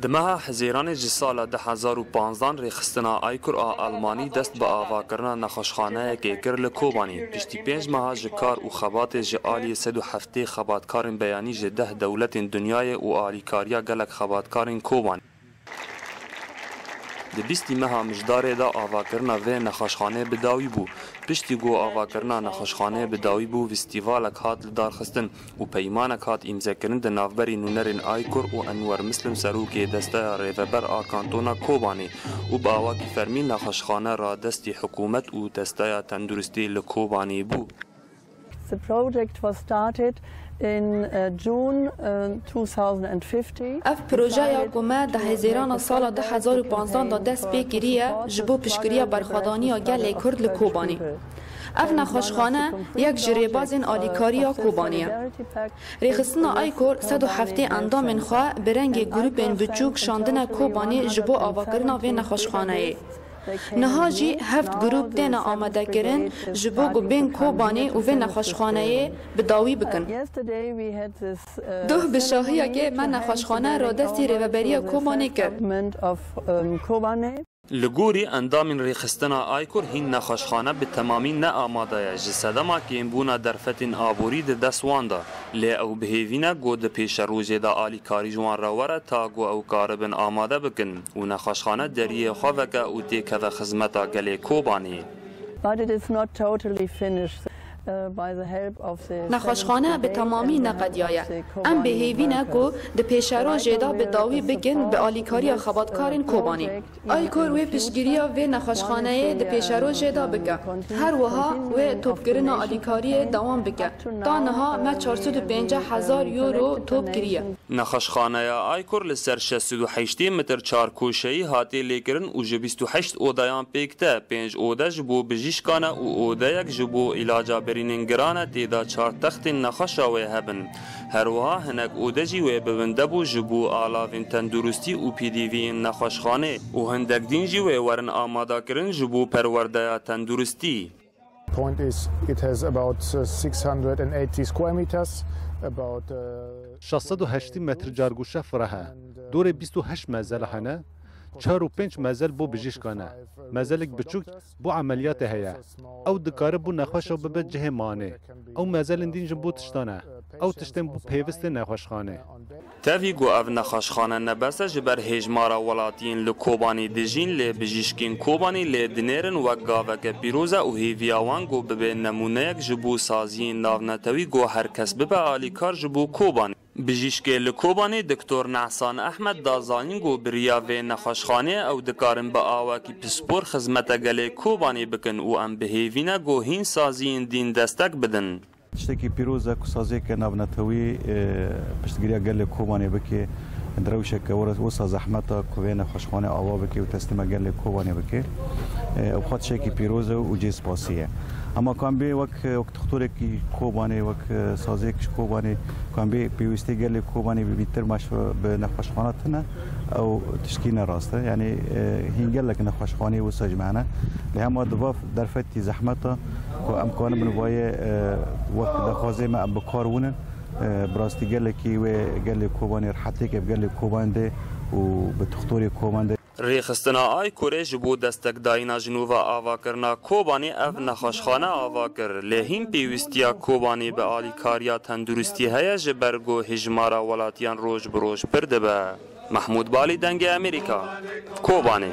دمها حزیران جسال 2015 ریخستنا آیکور آلمانی دست با آواکرنا نخوشخانه که کر لکوبانی پشتی 5 ماه جکار و خبات جعالی 107 خباتکارن بیانی جده دولت دنیای و آلیکاریا گلک خباتکارن کوبانی د 20 ماه مجدار دا آواکرنا و نخوشخانه بداوی بو پشتی گو آواکرنا نخوشخانه بداوی بو فستیوالک هات لدارخستن و پیمانک هات امزاکرن د نافبری نونرن آیکور و انور مسلم سروکی دسته ریوبر آکانتونا کوبانی و با آواکی فرمی نخوشخانه را دستی حکومت و دسته تندرستی لکوبانی بو. The project was started in June 2015. اف پروژه یا گمه ده هزاران سال 2015 دا دست بگیریه جبو پشکریه برخوادانی گل کرد لکوبانی. اف نخوشخانه یک جریباز آلیکاری کوبانیه. ریخستن آیکور 107 اندام خواه برنگ گروپ بچوک شاندن کوبانی جبو آواکرنا و نخوشخانه. نهاجی هفت گروپ دینا آماده کرن جبو گو بین کوبانی و نخوشخانه بداوی بکن. دوه بشاهیه که من نخوشخانه را دستی ریوبری کوبانی کرد. لگوری اندام ریخستنا آیکور هین نخوشخانه به تمامی نه آماده جسدما که بونا درفتین آبوری ده دستوانده لی او بهیوینه گو ده پیش روزه ده آلیکاری جوان رواره تا گو او کاربن آماده بکن و نخوشخانه دریه خواه و تیکه و خزمتا گلی کوبانی. نخوشخانه به تمامی نقدیایه ام به هیوینه کو ده پیشرو جدا به داوی بگن به آلیکاری خباتکارین کوبانی آیکور و پشگیریا و نخوشخانه ده پیشرو جدا بگه هر وها و توپگرین آلیکاری دوام بگه تا نها ما 450,000 یورو توپ گریه. نخوشخانه آیکور لسر 68 متر چارکوشهی هاتی لیکرن و 28 اودایان پیکته 5 اوده جبو بجیشکانه و اوده یک جبو علاجا برینن گرانه دیدا 4 تخت نخوشا و هبن هروها هنک اودجی و ببنده بو جبو آلاوین تندرستی و پی دی وی نخوشخانه و هندک دینجی و ورن آماده کرن جبو پرورده تندرستی. Point is it has about 680 square meters about 680 متر جارگوشه فرها دور 28 مزل هنه 4 و 5 مزل بو بجیشکانه مزلک بچوک بو عملیات هیا او دکاره بو نخوش و ببه جه مانه او مزل دینج بو تشتانه او تشتن بو پیوست نخوشخانه تاوی گو او نخوشخانه نبسه جبر هجمارا ولاتین لکوبانی دجین لی بجیشکین کوبانی لی دنیرن و گاوک پیروزه و هیویاوان گو ببه نمونه یک جبو سازین ناونتوی گو هر کس ببه آلیکار جبو کوبانی بجیشکی لکوبانی دکتر نحسان احمد دازانین گو بریا و نخوشخانه او دکارن با آواکی پسپور خزمت گلی کوبانی بکن و ام بهیوینه گو هین سازین دین دستک بدن. تشتكي بيروزا كسازي كنابنتوي پشتگیری گل کوبانی بکی دروشک وسا زحمتا کوینه خوشخانه آوا بکی و تسلیم گل کوبانی بکی او خاط شکی پیروزا و جیس پاسیه اما کام بی وقت دکتر کی کوبانی وقت سازی کوبانی کام بی پیوستی گل کوبانی بیتر مش به نخوشخانه او تشکیل راسته یعنی هنگل لك نخوشخانه و سجمانه لهم ضواف درفتی زحمتا و امکان من وای وقت دخوازه ما بکارونه براستی گل کی و گل کوبانی حتی که گل کوبانده و به دکتر کوبانده ریخستنا آیکور جبو دستک داینا جنوبا آواکرنا کوبانی اف نخوشخانه آواکر لهیم پیوستیا کوبانی به آلیکاریا تندرستی هیا جبرگو هجمارا ولاتیان روش بروش پرده به محمود بالی دنگ امریکا کوبانی